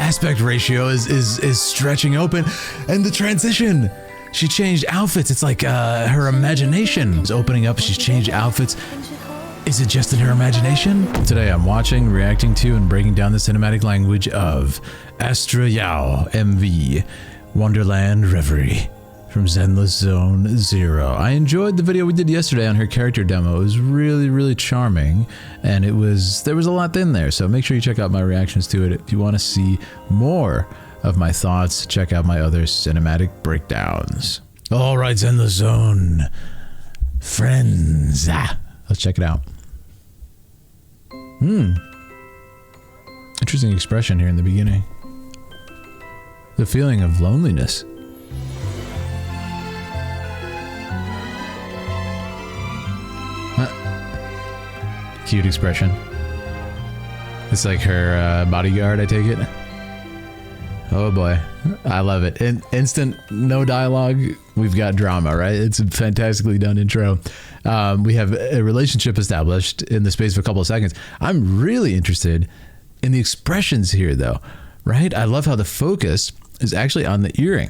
aspect ratio is stretching open, and the transition. She changed outfits. It's like her imagination is opening up. She's changed outfits. Is it just in her imagination? Today I'm watching, reacting to, and breaking down the cinematic language of Astra Yao MV, Wonderland Reverie from Zenless Zone 0. I enjoyed the video we did yesterday on her character demo. It was really charming, and there was a lot in there, so make sure you check out my reactions to it. If you want to see more of my thoughts, check out my other cinematic breakdowns. Alright, Zenless Zone friends. Let's check it out. Interesting expression here in the beginning. The feeling of loneliness. Cute expression. It's like her bodyguard, I take it. Oh boy, I love it. Instant, no dialogue, we've got drama, right? It's a fantastically done intro. We have a relationship established in the space of a couple of seconds. I'm really interested in the expressions here though, right? I love how the focus is actually on the earring.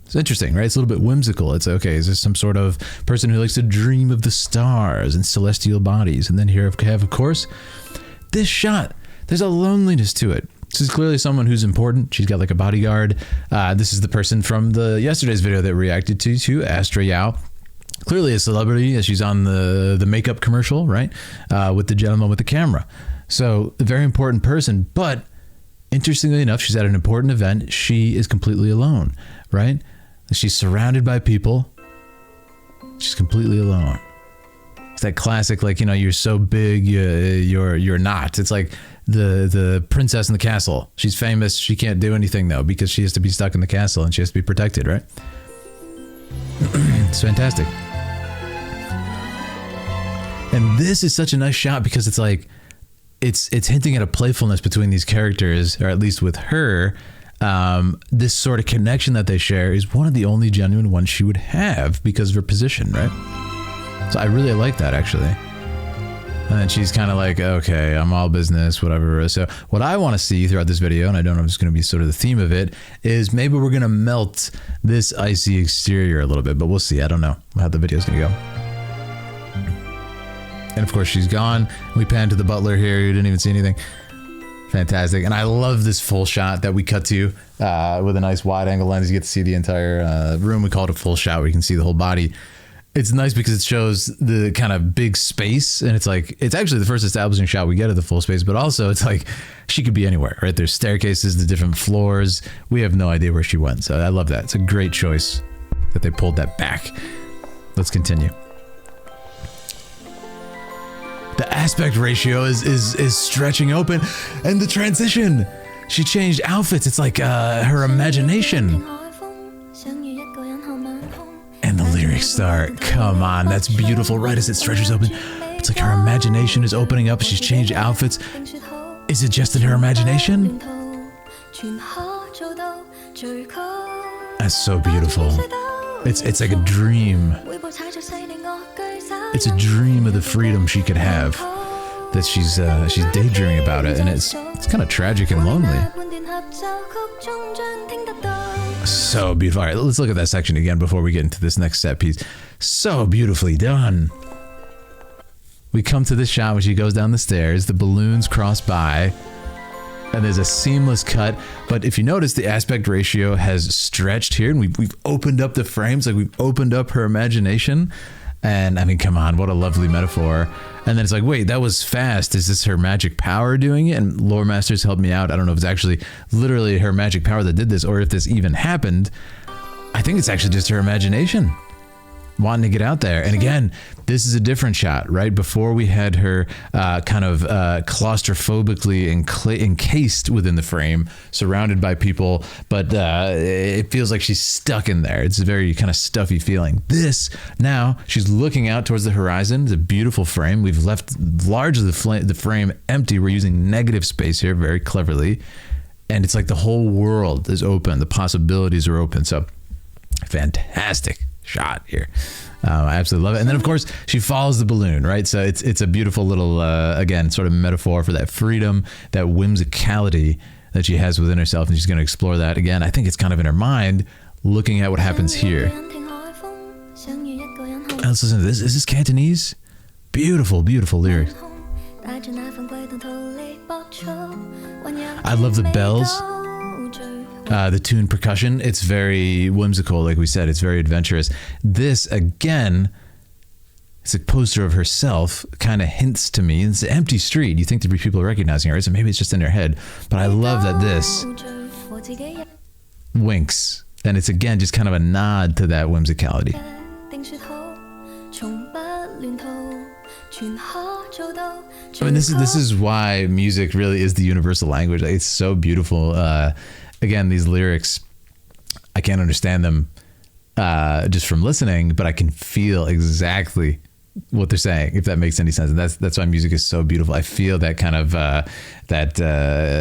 It's interesting, right? It's a little bit whimsical. It's okay, is this some sort of person who likes to dream of the stars and celestial bodies? And then here we have, of course, this shot. There's a loneliness to it. This is clearly someone who's important. She's got like a bodyguard. This is the person from yesterday's video that we reacted to Astra Yao. Clearly a celebrity, as she's on the makeup commercial, right? With the gentleman with the camera. So a very important person, but interestingly enough, she's at an important event. She is completely alone, right? She's surrounded by people. She's completely alone. It's that classic, like, you know, you're so big, you're not. It's like the princess in the castle. She's famous. She can't do anything though because she has to be stuck in the castle and she has to be protected, right? It's fantastic. And this is such a nice shot because it's like it's hinting at a playfulness between these characters, or at least with her. This sort of connection that they share is one of the only genuine ones she would have because of her position, right? So I really like that, actually. And then she's kind of like, okay, I'm all business, whatever. So what I want to see throughout this video, and I don't know if it's going to be sort of the theme of it, is maybe we're going to melt this icy exterior a little bit, but we'll see. I don't know how the video's going to go. And of course, she's gone. We pan to the butler here. You didn't even see anything. Fantastic. And I love this full shot that we cut to with a nice wide angle lens. You get to see the entire room. We call it a full shot where you can see the whole body. It's nice because it shows the kind of big space, and it's like, it's actually the first establishing shot we get of the full space, but also it's like she could be anywhere, right? There's staircases, the different floors. We have no idea where she went. So I love that. It's a great choice that they pulled that back. Let's continue. The aspect ratio is stretching open, and the transition. She changed outfits. It's like her imagination. And the lyrics start. Come on, that's beautiful. Right as it stretches open, it's like her imagination is opening up. She's changed outfits. Is it just in her imagination? That's so beautiful. It's like a dream. It's a dream of the freedom she could have. That she's daydreaming about it, and it's kind of tragic and lonely. So beautiful. All right, let's look at that section again before we get into this next set piece. So beautifully done. We come to this shot when she goes down the stairs, the balloons cross by, and there's a seamless cut. But if you notice, the aspect ratio has stretched here, and we've opened up the frames, like we've opened up her imagination. And I mean, come on, what a lovely metaphor. And then it's like, wait, that was fast. Is this her magic power doing it? And lore masters helped me out. I don't know if it's actually literally her magic power that did this, or if this even happened. I think it's actually just her imagination wanting to get out there. And again, this is a different shot, right? Before we had her kind of claustrophobically encased within the frame, surrounded by people, but it feels like she's stuck in there. It's a very kind of stuffy feeling. This, now, she's looking out towards the horizon. It's a beautiful frame. We've left largely the frame empty. We're using negative space here very cleverly. And it's like the whole world is open. The possibilities are open. So, fantastic shot here. I absolutely love it. And then of course she follows the balloon, right? So it's a beautiful little again sort of metaphor for that freedom, that whimsicality that she has within herself, and she's going to explore that again. I think it's kind of in her mind, looking at what happens here. Let's listen to this. Is this Cantonese? Beautiful, beautiful lyrics. I love the bells, the tune percussion. It's very whimsical, like we said. It's very adventurous. This, again, it's a poster of herself, kind of hints to me. It's an empty street. You think there'd be people recognizing her, so maybe it's just in her head. But I love that this winks. And it's, again, just kind of a nod to that whimsicality. I mean, this is why music really is the universal language. It's so beautiful. Again, these lyrics, I can't understand them just from listening, but I can feel exactly what they're saying, if that makes any sense. And that's why music is so beautiful. I feel that kind of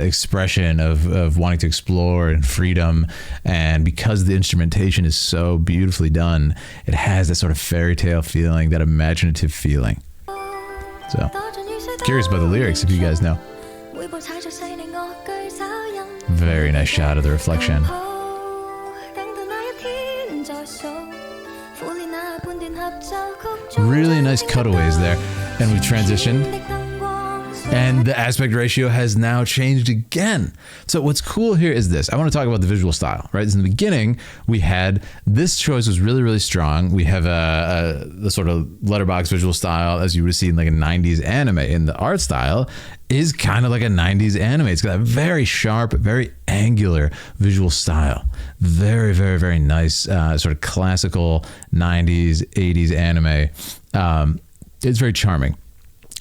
expression of wanting to explore and freedom. And because the instrumentation is so beautifully done, it has that sort of fairy tale feeling, that imaginative feeling. So curious about the lyrics, if you guys know. Very nice shot of the reflection. Really nice cutaways there. And we transitioned. And the aspect ratio has now changed again. So what's cool here is this. I want to talk about the visual style, right? In the beginning, we had, this choice was really, really strong. We have the sort of letterbox visual style, as you would have seen like a 90s anime. And the art style is kind of like a 90s anime. It's got a very sharp, very angular visual style. Very, very, very nice, sort of classical 90s, 80s anime. It's very charming.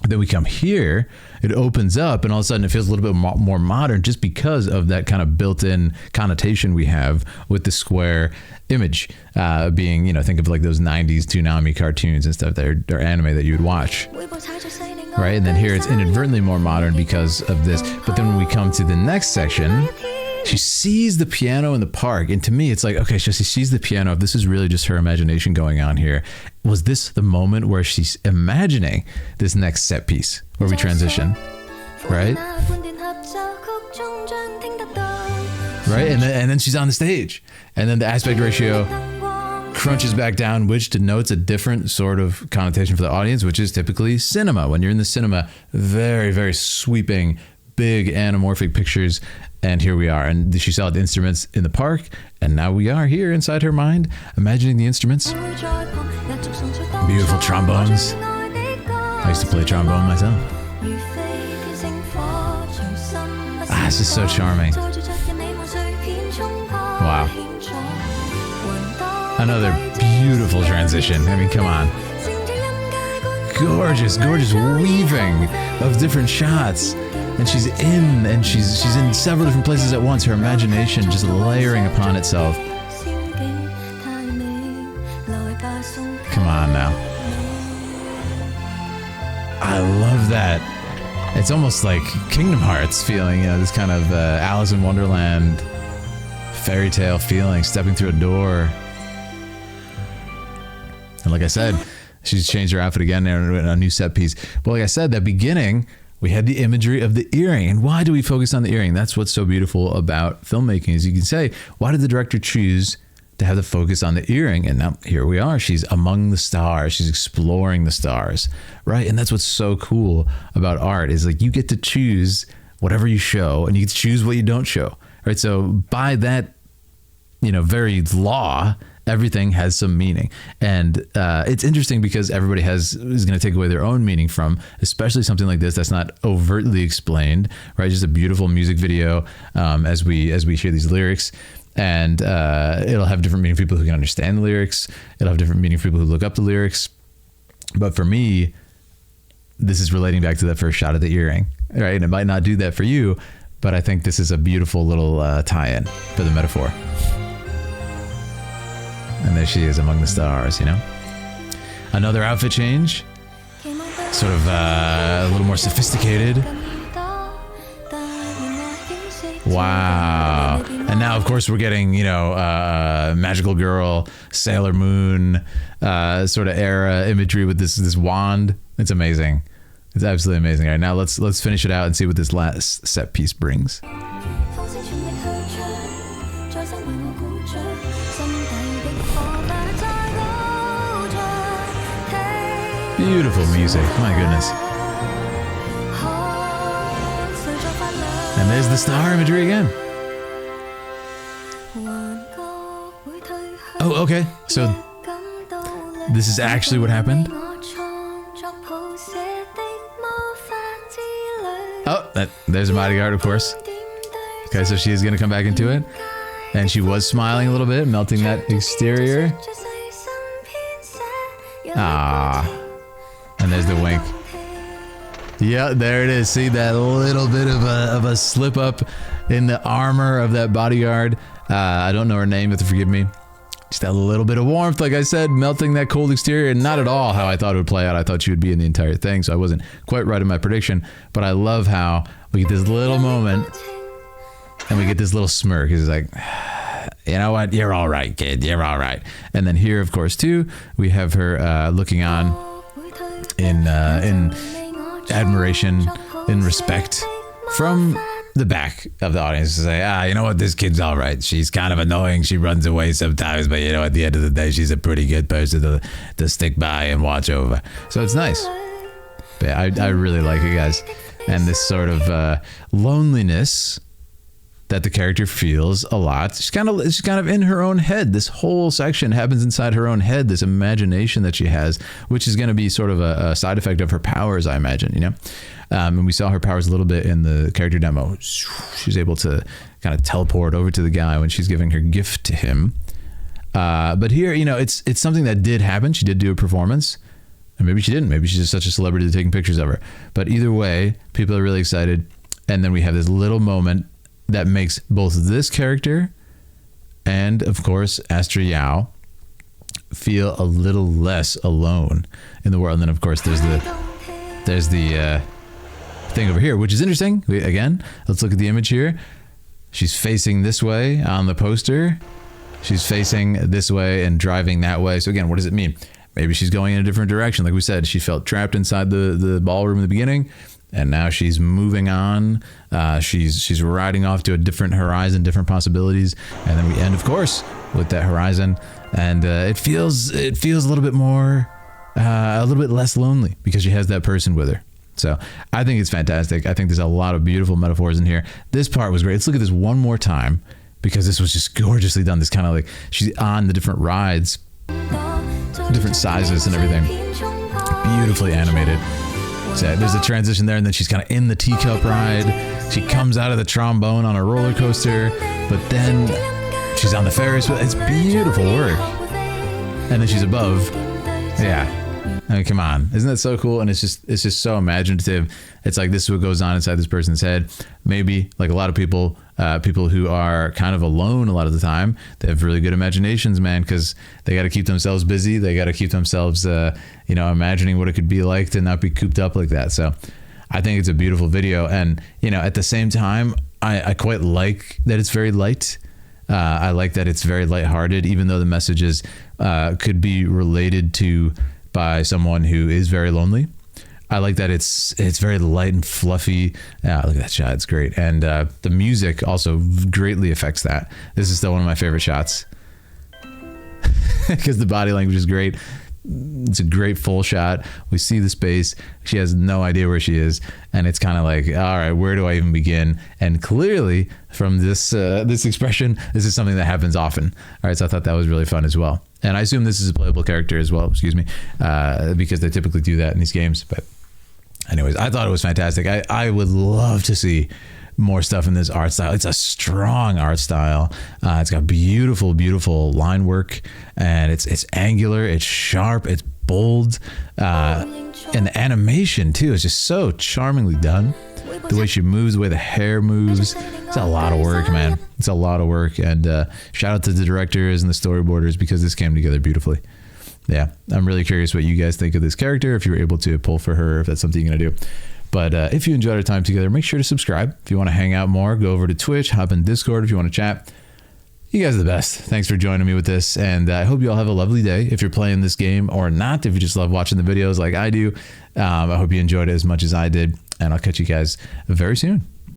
Then we come here, it opens up, and all of a sudden it feels a little bit more modern, just because of that kind of built-in connotation we have with the square image being, you know, think of like those 90s Toonami cartoons and stuff that are anime that you would watch, right? And then here it's inadvertently more modern because of this. But then when we come to the next section, she sees the piano in the park, and to me it's like, okay, so she sees the piano. This is really just her imagination going on here. Was this the moment where she's imagining this next set piece where we transition, right? Right, and then she's on the stage, and then the aspect ratio crunches back down, which denotes a different sort of connotation for the audience, which is typically cinema. When you're in the cinema, very, very sweeping, big anamorphic pictures. And here we are. And she saw the instruments in the park, and now we are here inside her mind, imagining the instruments. Beautiful trombones. I used to play trombone myself. It's just so charming. Wow. Another beautiful transition. I mean, come on. Gorgeous, gorgeous weaving of different shots. And she's in several different places at once. Her imagination just layering upon itself. Come on now. I love that. It's almost like Kingdom Hearts feeling, you know, this kind of Alice in Wonderland fairy tale feeling, stepping through a door. And like I said, she's changed her outfit again in a new set piece. But like I said, that beginning, we had the imagery of the earring. And why do we focus on the earring? That's what's so beautiful about filmmaking, is you can say, why did the director choose to have the focus on the earring? And now here we are. She's among the stars. She's exploring the stars, right? And that's what's so cool about art, is like you get to choose whatever you show, and you get to choose what you don't show, right? So by that, you know, very law, everything has some meaning. And it's interesting because everybody is going to take away their own meaning from, especially something like this that's not overtly explained, right? Just a beautiful music video as we hear these lyrics. And it'll have different meaning for people who can understand the lyrics. It'll have different meaning for people who look up the lyrics. But for me, this is relating back to that first shot of the earring, right? And it might not do that for you, but I think this is a beautiful little tie-in for the metaphor. And there she is among the stars, you know? Another outfit change. Sort of a little more sophisticated. Wow. And now, of course, we're getting, you know, Magical Girl, Sailor Moon sort of era imagery with this wand. It's amazing. It's absolutely amazing. All right, now let's finish it out and see what this last set piece brings. Beautiful music, my goodness. And there's the star imagery again. Oh, okay. So this is actually what happened. Oh, there's a bodyguard, of course. Okay, so she's gonna come back into it. And she was smiling a little bit, melting that exterior. Ah. And there's the wink. Yeah, there it is. See that little bit of a slip up in the armor of that bodyguard. I don't know her name, you have to forgive me. Just a little bit of warmth, like I said, melting that cold exterior, and not at all how I thought it would play out. I thought she would be in the entire thing, so I wasn't quite right in my prediction. But I love how we get this little moment, and we get this little smirk. It's like, you know what? You're all right, kid. You're all right. And then here, of course, too, we have her looking on in admiration, in respect from the back of the audience to say, you know what, this kid's all right. She's kind of annoying. She runs away sometimes, but you know, at the end of the day, she's a pretty good person to stick by and watch over. So it's nice. But I really like it, guys. And this sort of loneliness that the character feels a lot. She's kind of in her own head. This whole section happens inside her own head, this imagination that she has, which is going to be sort of a side effect of her powers, I imagine, you know? And we saw her powers a little bit in the character demo. She's able to kind of teleport over to the guy when she's giving her gift to him. But here, you know, it's something that did happen. She did do a performance. And maybe she didn't. Maybe she's just such a celebrity they're taking pictures of her. But either way, people are really excited. And then we have this little moment that makes both this character and, of course, Astra Yao feel a little less alone in the world. And then, of course, there's the thing over here, which is interesting. Again, let's look at the image here. She's facing this way on the poster. She's facing this way and driving that way. So again, what does it mean? Maybe she's going in a different direction. Like we said, she felt trapped inside the ballroom in the beginning. And now she's moving on. She's riding off to a different horizon, different possibilities. And then we end, of course, with that horizon. And it feels a little bit more, a little bit less lonely because she has that person with her. So I think it's fantastic. I think there's a lot of beautiful metaphors in here. This part was great. Let's look at this one more time because this was just gorgeously done. This kind of like she's on the different rides, different sizes and everything. Beautifully animated. So there's a transition there, and then she's kind of in the teacup ride. She comes out of the trombone on a roller coaster, but then she's on the Ferris wheel. It's beautiful work. And then she's above. Yeah. I mean, come on. Isn't that so cool? And it's just so imaginative. It's like this is what goes on inside this person's head. Maybe like a lot of people, people who are kind of alone a lot of the time, they have really good imaginations, man, because they got to keep themselves busy. They got to keep themselves, imagining what it could be like to not be cooped up like that. So I think it's a beautiful video. And, at the same time, I quite like that it's very light. I like that it's very lighthearted, even though the messages could be related to by someone who is very lonely. I like that it's very light and fluffy. Look at that shot, it's great. And the music also greatly affects that. This is still one of my favorite shots because the body language is great. It's a great full shot. We see the space. She has no idea where she is, and it's kind of like, all right, where do I even begin? And clearly, from this expression, this is something that happens often. All right, so I thought that was really fun as well. And I assume this is a playable character as well. Excuse me, because they typically do that in these games. But anyways, I thought it was fantastic. I would love to see more stuff in this art style. It's a strong art style. It's got beautiful, beautiful line work, and it's angular, it's sharp, it's bold, and the animation too is just so charmingly done. The way she moves, the way the hair moves, it's a lot of work, man. It's a lot of work, and shout out to the directors and the storyboarders because this came together beautifully. Yeah, I'm really curious what you guys think of this character, if you were able to pull for her, if that's something you're gonna do. But if you enjoyed our time together, make sure to subscribe. If you want to hang out more, go over to Twitch, hop in Discord if you want to chat. You guys are the best. Thanks for joining me with this, and I hope you all have a lovely day if you're playing this game or not. If you just love watching the videos like I do, I hope you enjoyed it as much as I did, and I'll catch you guys very soon.